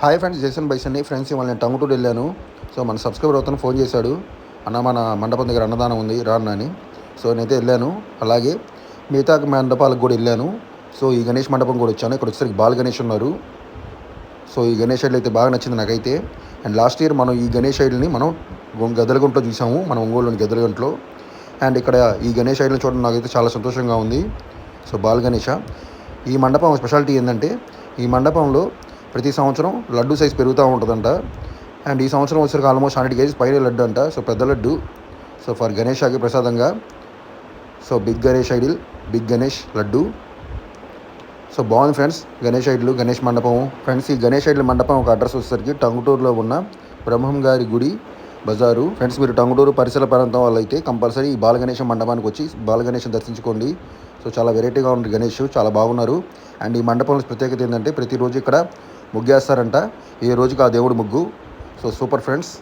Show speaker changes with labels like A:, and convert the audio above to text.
A: Hi friends, Jason బైసన్ని friends. ఇవాళ నేను టంగుటూరు వెళ్ళాను. సో మన సబ్స్క్రైబర్ అవుతాను ఫోన్ చేశాడు, అన్న మన మండపం దగ్గర అన్నదానం ఉంది రాన్నని. సో నేనైతే వెళ్ళాను. అలాగే మిగతా మండపాలకు కూడా వెళ్ళాను. సో ఈ గణేష్ మండపం కూడా వచ్చాను. ఇక్కడ వచ్చేసరికి బాల్ గణేష్ ఉన్నారు. సో ఈ గణేష్ ఐడల్ అయితే బాగా నచ్చింది నాకైతే. అండ్ లాస్ట్ ఇయర్ మనం ఈ గణేష్ ఐడల్ని మనం గద్దలగుంటలో చూసాము, మన ఒంగోలులోని గద్దలగుంటలో. అండ్ ఇక్కడ ఈ గణేష్ ఐడల్ని చూడడం నాకైతే చాలా సంతోషంగా ఉంది. సో బాల్ గణేష ఈ మండపం స్పెషాలిటీ ఏంటంటే, ఈ మండపంలో ప్రతి సంవత్సరం లడ్డు సైజ్ పెరుగుతూ ఉంటుందంట. అండ్ ఈ సంవత్సరం వచ్చేసరికి ఆల్మోస్ట్ 100 kgs పైన లడ్డు అంట. సో పెద్ద లడ్డు. సో ఫర్ గణేషాకి ప్రసాదంగా. So big Ganesh idol, big Ganesh laddu. So బాగుంది ఫ్రెండ్స్ గణేష్ ఐడిల్, గణేష్ మండపం. ఫ్రెండ్స్ ఈ గణేష్ ఐడిల్ మండపం ఒక అడ్రస్ వచ్చేసరికి టంగుటూరులో ఉన్న బ్రహ్మం గారి గుడి బజారు. ఫ్రెండ్స్ మీరు టంగుటూరు పరిసర ప్రాంతం వాళ్ళు అయితే కంపల్సరీ ఈ బాలగణేశం మండపానికి వచ్చి బాలగణేశం దర్శించుకోండి. సో చాలా వెరైటీగా ఉంది గణేష్, చాలా బాగున్నారు. అండ్ ఈ మండపంలో ప్రత్యేకత ఏంటంటే ప్రతిరోజు ఇక్కడ ముగ్గేస్తారంట, ఏ రోజుకి ఆ దేవుడు ముగ్గు. So super friends.